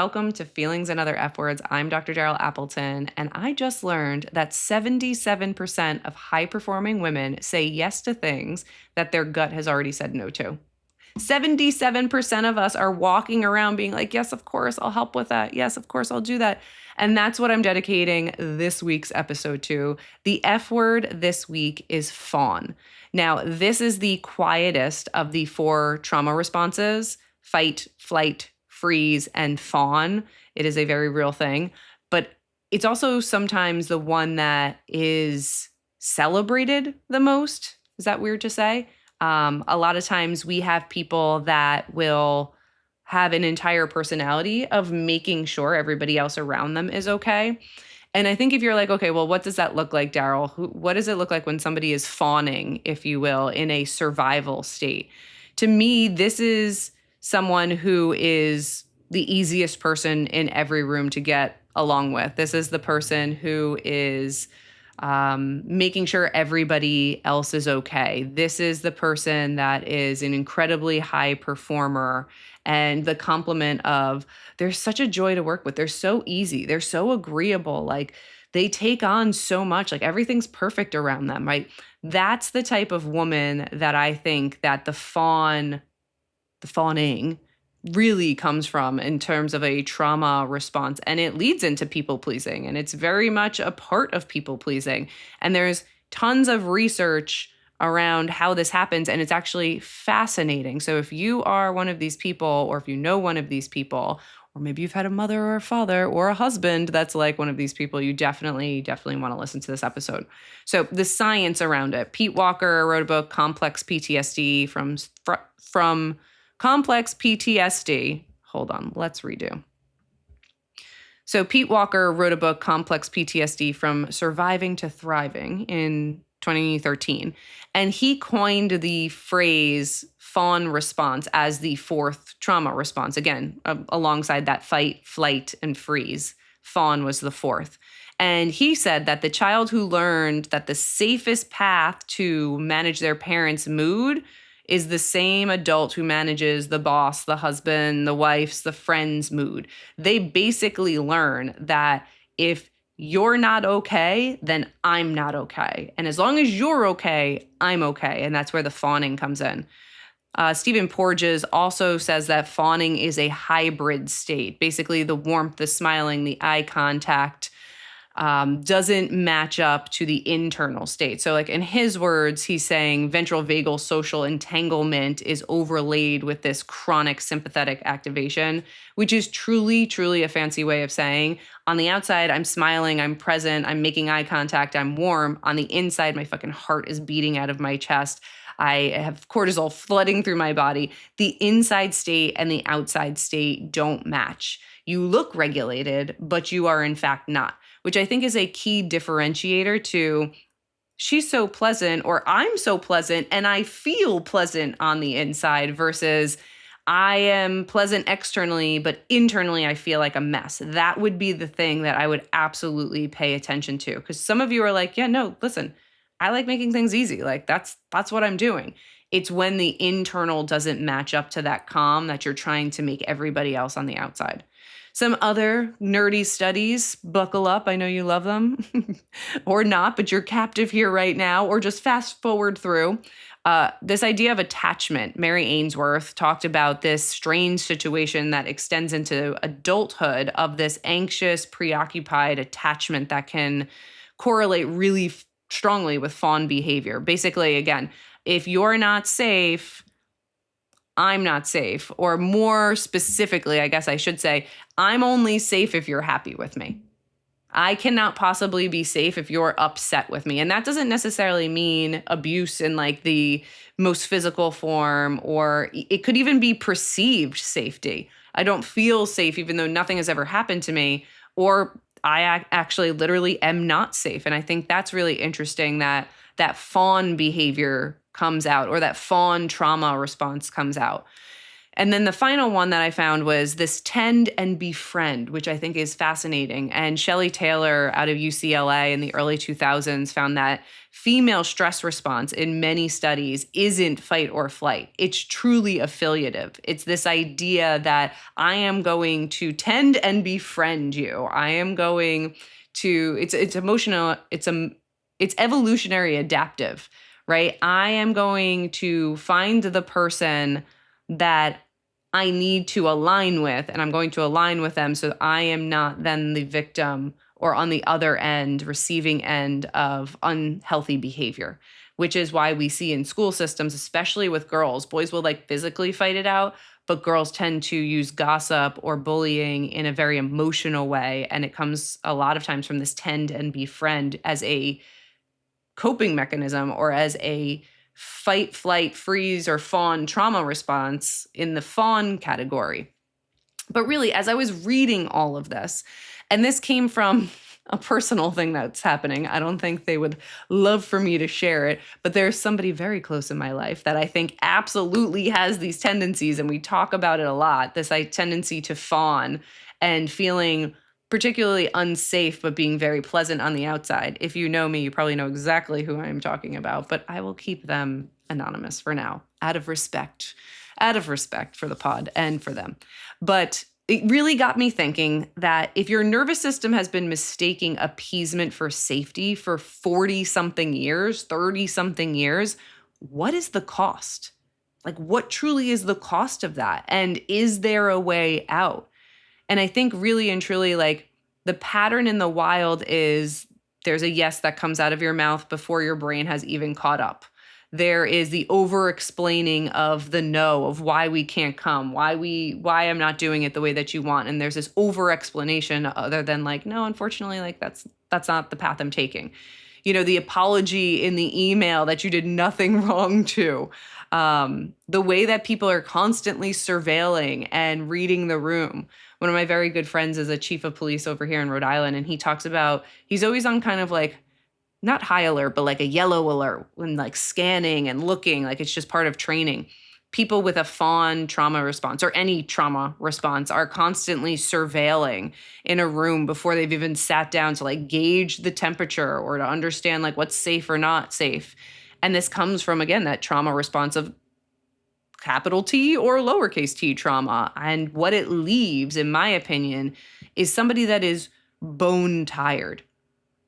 welcome to Feelings and Other F Words. I'm Dr. Daryl Appleton, and I just learned that 77% of high-performing women say yes to things that their gut has already said no to. 77% of us are walking around being like, yes, of course, I'll help with that. Yes, of course, I'll do that. And that's what I'm dedicating this week's episode to. The F word this week is fawn. Now, this is the quietest of the 4 trauma responses: fight, flight, freeze, and fawn. It is a very real thing, but it's also sometimes the one that is celebrated the most. Is that weird to say? A lot of times we have people that will have an entire personality of making sure everybody else around them is okay. And I think if you're like, okay, well, what does that look like, Daryl? What does it look like when somebody is fawning, if you will, in a survival state? To me, this is someone who is the easiest person in every room to get along with. This is the person who is making sure everybody else is okay. This is the person that is an incredibly high performer, and the compliment of they're such a joy to work with. They're so easy. They're so agreeable. Like they take on so much, like everything's perfect around them, right? That's the type of woman that I think that the fawning really comes from in terms of a trauma response. And it leads into people pleasing. And it's very much a part of people pleasing. And there's tons of research around how this happens. And it's actually fascinating. So if you are one of these people, or if you know one of these people, or maybe you've had a mother or a father or a husband that's like one of these people, you definitely want to listen to this episode. So the science around it. Pete Walker wrote a book, Complex PTSD, from Complex PTSD. Hold on, let's redo. So Pete Walker wrote a book, Complex PTSD, From Surviving to Thriving, in 2013. And he coined the phrase fawn response as the 4th trauma response. Again, alongside that fight, flight, and freeze. Fawn was the 4th. And he said that the child who learned that the safest path to manage their parents' mood is the same adult who manages the boss, the husband, the wife's, the friend's mood. They basically learn that if you're not okay, then I'm not okay. And as long as you're okay, I'm okay. And that's where the fawning comes in. Stephen Porges also says that fawning is a hybrid state. Basically, the warmth, the smiling, the eye contact doesn't match up to the internal state. So like in his words, he's saying ventral vagal social entanglement is overlaid with this chronic sympathetic activation, which is truly, truly a fancy way of saying on the outside, I'm smiling, I'm present, I'm making eye contact, I'm warm. On the inside, my fucking heart is beating out of my chest. I have cortisol flooding through my body. The inside state and the outside state don't match. You look regulated, but you are in fact not, which I think is a key differentiator to she's so pleasant or I'm so pleasant and I feel pleasant on the inside versus I am pleasant externally, but internally I feel like a mess. That would be the thing that I would absolutely pay attention to, because some of you are like, yeah, no, listen, I like making things easy. Like that's what I'm doing. It's when the internal doesn't match up to that calm that you're trying to make everybody else on the outside. Some other nerdy studies, buckle up. I know you love them or not, but you're captive here right now, or just fast forward through. This idea of attachment. Mary Ainsworth talked about this strange situation that extends into adulthood of this anxious, preoccupied attachment that can correlate really strongly with fawn behavior. Basically, again, if you're not safe, I'm not safe. Or more specifically, I guess I should say, I'm only safe if you're happy with me. I cannot possibly be safe if you're upset with me. And that doesn't necessarily mean abuse in like the most physical form, or it could even be perceived safety. I don't feel safe even though nothing has ever happened to me, or I actually literally am not safe. And I think that's really interesting that that fawn behavior comes out, or that fawn trauma response comes out. And then the final one that I found was this tend and befriend, which I think is fascinating. And Shelley Taylor out of UCLA in the early 2000s found that female stress response in many studies isn't fight or flight. It's truly affiliative. It's this idea that I am going to tend and befriend you. I am going to, it's emotional, it's evolutionary adaptive, right? I am going to find the person that I need to align with, and I'm going to align with them so I am not then the victim or on the other end, receiving end of unhealthy behavior, which is why we see in school systems, especially with girls, boys will like physically fight it out, but girls tend to use gossip or bullying in a very emotional way. And it comes a lot of times from this tend and befriend as a coping mechanism or as a fight, flight, freeze, or fawn trauma response in the fawn category. But really, as I was reading all of this, and this came from a personal thing that's happening. I don't think they would love for me to share it, but there's somebody very close in my life that I think absolutely has these tendencies, and we talk about it a lot, this tendency to fawn and feeling particularly unsafe, but being very pleasant on the outside. If you know me, you probably know exactly who I'm talking about, but I will keep them anonymous for now, out of respect for the pod and for them. But it really got me thinking that if your nervous system has been mistaking appeasement for safety for 40-something years, 30-something years, what is the cost? Like, what truly is the cost of that? And is there a way out? And I think really and truly, like, the pattern in the wild is there's a yes that comes out of your mouth before your brain has even caught up. There is the over-explaining of the no, of why we can't come, why I'm not doing it the way that you want. And there's this over-explanation other than like, no, unfortunately, like that's not the path I'm taking. You know, the apology in the email that you did nothing wrong to. The way that people are constantly surveilling and reading the room. One of my very good friends is a chief of police over here in Rhode Island, and he talks about he's always on kind of like, not high alert, but like a yellow alert when like scanning and looking, like it's just part of training. People with a fawn trauma response or any trauma response are constantly surveilling in a room before they've even sat down to like gauge the temperature or to understand like what's safe or not safe. And this comes from, again, that trauma response of capital T or lowercase t trauma. And what it leaves, in my opinion, is somebody that is bone tired.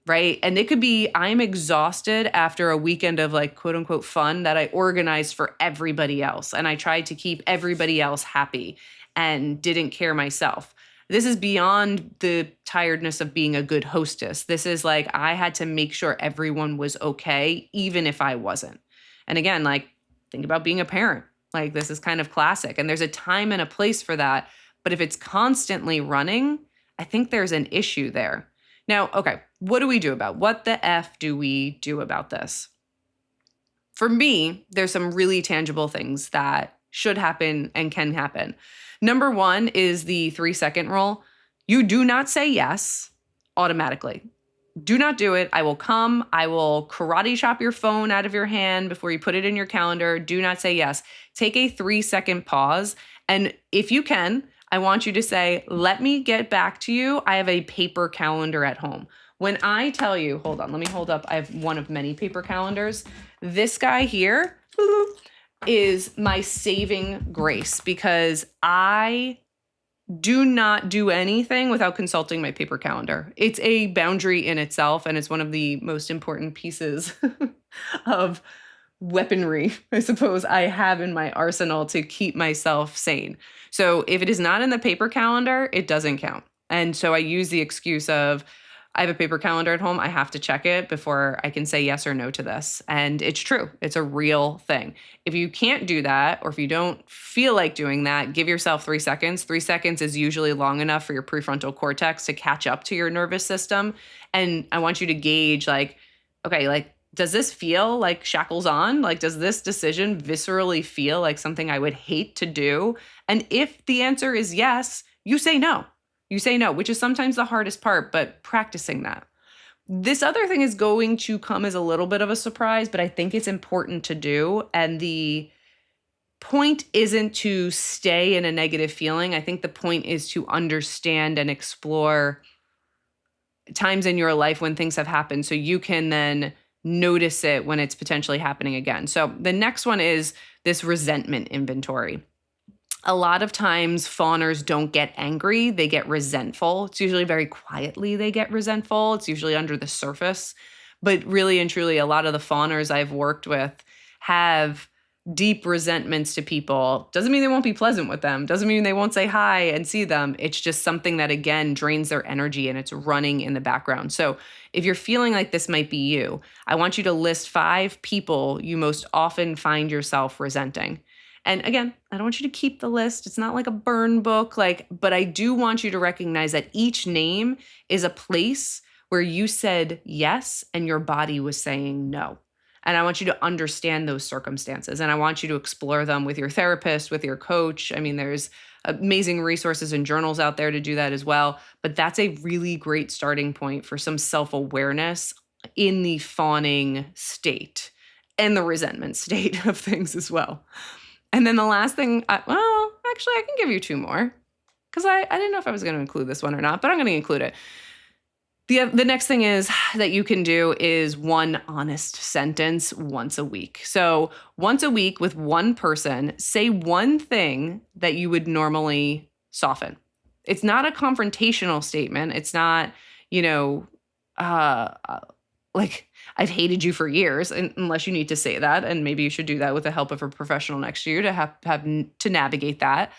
Right. And it could be I'm exhausted after a weekend of like, quote unquote, fun that I organized for everybody else. And I tried to keep everybody else happy and didn't care myself. This is beyond the tiredness of being a good hostess. This is like I had to make sure everyone was okay, even if I wasn't. And again, like think about being a parent. Like this is kind of classic. And there's a time and a place for that. But if it's constantly running, I think there's an issue there. Now, okay, what do we do about what the F do we do about this? For me, there's some really tangible things that should happen and can happen. Number one is the 3-second rule. You do not say yes automatically. Do not do it. I will come. I will karate chop your phone out of your hand before you put it in your calendar. Do not say yes. Take a 3-second pause. And if you can, I want you to say, let me get back to you. I have a paper calendar at home. When I tell you, hold on, let me hold up. I have one of many paper calendars. This guy here is my saving grace because I do not do anything without consulting my paper calendar. It's a boundary in itself, and it's one of the most important pieces of weaponry, I suppose, I have in my arsenal to keep myself sane. So if it is not in the paper calendar, it doesn't count. And so I use the excuse of, I have a paper calendar at home. I have to check it before I can say yes or no to this. And it's true. It's a real thing. If you can't do that, or if you don't feel like doing that, give yourself 3 seconds. 3 seconds is usually long enough for your prefrontal cortex to catch up to your nervous system. And I want you to gauge like, okay, like, does this feel like shackles on? Like, does this decision viscerally feel like something I would hate to do? And if the answer is yes, you say no. You say no, which is sometimes the hardest part, but practicing that. This other thing is going to come as a little bit of a surprise, but I think it's important to do. And the point isn't to stay in a negative feeling. I think the point is to understand and explore times in your life when things have happened so you can then notice it when it's potentially happening again. So the next one is this resentment inventory. A lot of times fawners don't get angry, they get resentful. It's usually very quietly they get resentful. It's usually under the surface. But really and truly, a lot of the fawners I've worked with have deep resentments to people. Doesn't mean they won't be pleasant with them. Doesn't mean they won't say hi and see them. It's just something that, again, drains their energy and it's running in the background. So if you're feeling like this might be you, I want you to list 5 people you most often find yourself resenting. And again, I don't want you to keep the list. It's not like a burn book, but I do want you to recognize that each name is a place where you said yes and your body was saying no. And I want you to understand those circumstances. And I want you to explore them with your therapist, with your coach. I mean, there's amazing resources and journals out there to do that as well. But that's a really great starting point for some self-awareness in the fawning state and the resentment state of things as well. And then the last thing, actually, I can give you 2 more because I didn't know if I was going to include this one or not, but I'm going to include it. The next thing is that you can do is one honest sentence once a week. So once a week with one person, say one thing that you would normally soften. It's not a confrontational statement. It's not, like I've hated you for years, unless you need to say that. And maybe you should do that with the help of a professional next to you to have to navigate that.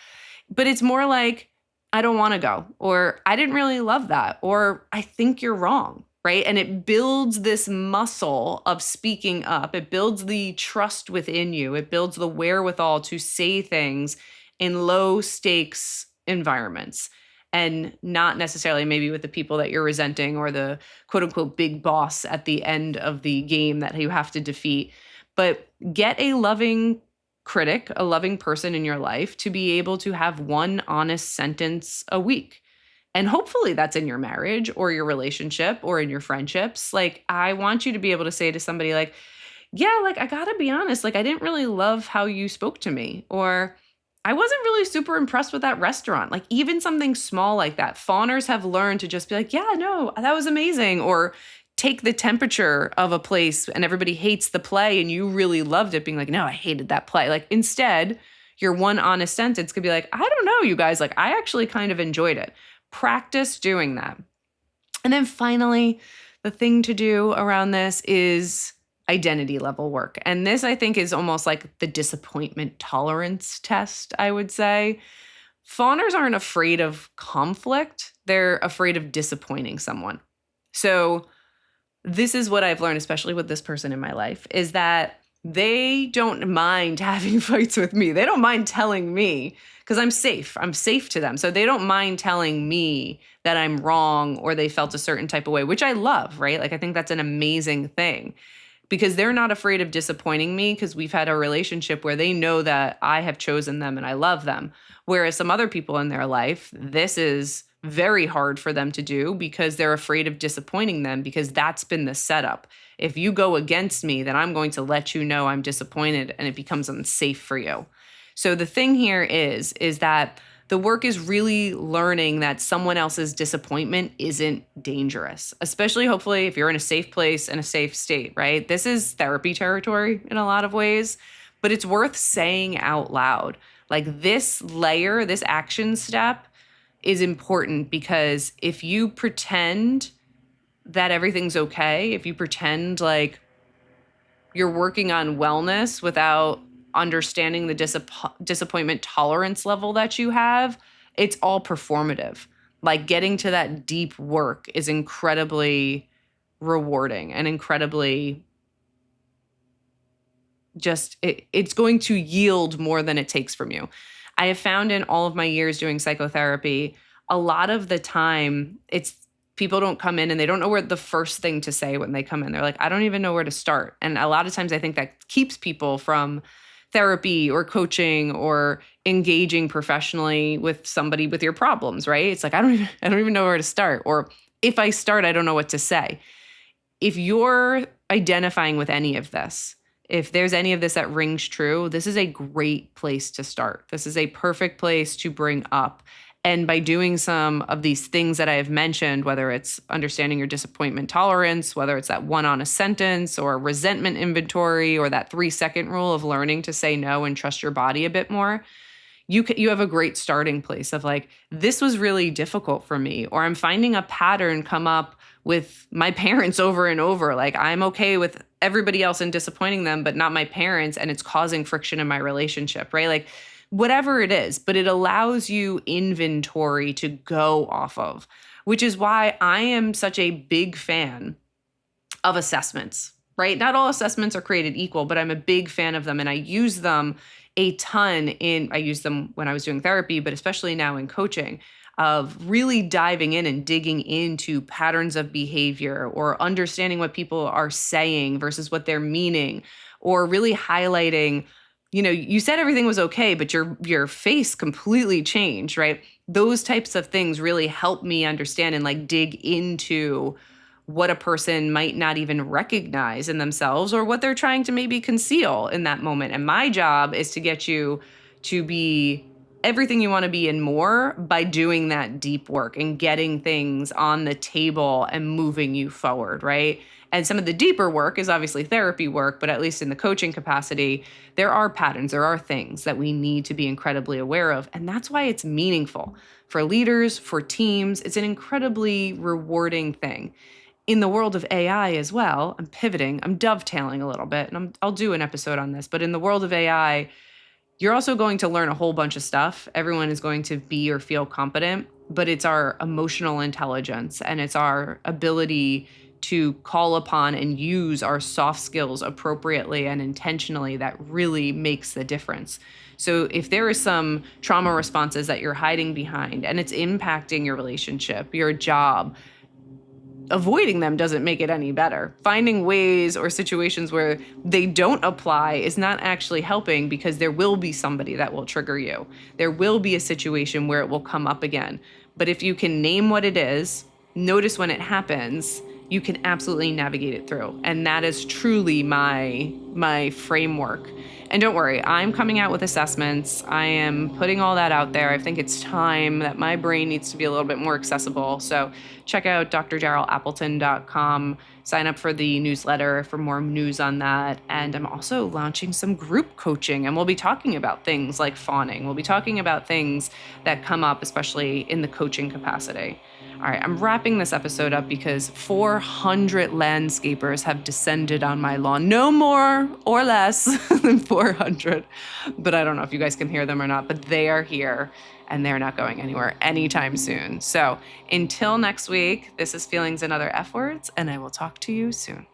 But it's more like, I don't want to go, or I didn't really love that, or I think you're wrong, right? And it builds this muscle of speaking up. It builds the trust within you. It builds the wherewithal to say things in low stakes environments and not necessarily maybe with the people that you're resenting or the quote unquote big boss at the end of the game that you have to defeat. But get a loving critic, a loving person in your life to be able to have one honest sentence a week. And hopefully that's in your marriage or your relationship or in your friendships. Like, I want you to be able to say to somebody like, yeah, like, I gotta be honest, like, I didn't really love how you spoke to me, or I wasn't really super impressed with that restaurant. Like, even something small like that. Fawners have learned to just be like, yeah, no, that was amazing. Or take the temperature of a place and everybody hates the play and you really loved it, being like, no, I hated that play. Like, instead, your one honest sentence could be like, I don't know, you guys, like, I actually kind of enjoyed it. Practice doing that. And then finally, the thing to do around this is identity level work. And this, I think, is almost like the disappointment tolerance test, I would say. Fawners aren't afraid of conflict. They're afraid of disappointing someone. So this is what I've learned, especially with this person in my life, is that they don't mind having fights with me. They don't mind telling me because I'm safe. I'm safe to them. So they don't mind telling me that I'm wrong or they felt a certain type of way, which I love, right? Like, I think that's an amazing thing because they're not afraid of disappointing me because we've had a relationship where they know that I have chosen them and I love them. Whereas some other people in their life, this is very hard for them to do because they're afraid of disappointing them because that's been the setup. If you go against me, then I'm going to let you know I'm disappointed and it becomes unsafe for you. So the thing here is that the work is really learning that someone else's disappointment isn't dangerous, especially hopefully if you're in a safe place and a safe state, right? This is therapy territory in a lot of ways, but it's worth saying out loud. Like, this layer, this action step is important because if you pretend that everything's okay, if you pretend like you're working on wellness without understanding the disappointment tolerance level that you have, it's all performative. Like, getting to that deep work is incredibly rewarding and incredibly just, it's going to yield more than it takes from you. I have found in all of my years doing psychotherapy, a lot of the time it's people don't come in and they don't know where the first thing to say when they come in. They're like, I don't even know where to start. And a lot of times I think that keeps people from therapy or coaching or engaging professionally with somebody with your problems, right? It's like, I don't even know where to start. Or if I start, I don't know what to say. If you're identifying with any of this, if there's any of this that rings true, this is a great place to start. This is a perfect place to bring up. And by doing some of these things that I have mentioned, whether it's understanding your disappointment tolerance, whether it's that one honest sentence or resentment inventory or that 3-second rule of learning to say no and trust your body a bit more, you have a great starting place of like, this was really difficult for me, or I'm finding a pattern come up with my parents over and over. Like, I'm okay with everybody else and disappointing them, but not my parents, and it's causing friction in my relationship, right? Like, whatever it is, but it allows you inventory to go off of, which is why I am such a big fan of assessments, right? Not all assessments are created equal, but I'm a big fan of them, and I use them a ton I used them when I was doing therapy, but especially now in coaching, of really diving in and digging into patterns of behavior or understanding what people are saying versus what they're meaning, or really highlighting, you said everything was okay, but your face completely changed, right? Those types of things really help me understand and like dig into what a person might not even recognize in themselves or what they're trying to maybe conceal in that moment. And my job is to get you to be everything you want to be and more by doing that deep work and getting things on the table and moving you forward, right? And some of the deeper work is obviously therapy work, but at least in the coaching capacity, there are patterns, there are things that we need to be incredibly aware of. And that's why it's meaningful for leaders, for teams. It's an incredibly rewarding thing. In the world of AI as well, I'm pivoting, I'm dovetailing a little bit, and I'll do an episode on this, but in the world of AI, you're also going to learn a whole bunch of stuff. Everyone is going to be or feel competent, but it's our emotional intelligence and it's our ability to call upon and use our soft skills appropriately and intentionally that really makes the difference. So if there is some trauma responses that you're hiding behind and it's impacting your relationship, your job, avoiding them doesn't make it any better. Finding ways or situations where they don't apply is not actually helping, because there will be somebody that will trigger you. There will be a situation where it will come up again. But if you can name what it is, notice when it happens, you can absolutely navigate it through. And that is truly my framework. And don't worry, I'm coming out with assessments. I am putting all that out there. I think it's time that my brain needs to be a little bit more accessible. So check out drdarylappleton.com. Sign up for the newsletter for more news on that. And I'm also launching some group coaching, and we'll be talking about things like fawning. We'll be talking about things that come up, especially in the coaching capacity. All right, I'm wrapping this episode up because 400 landscapers have descended on my lawn. No more or less than 400. But I don't know if you guys can hear them or not, but they are here and they're not going anywhere anytime soon. So until next week, this is Feelings and Other F Words, and I will talk to you soon.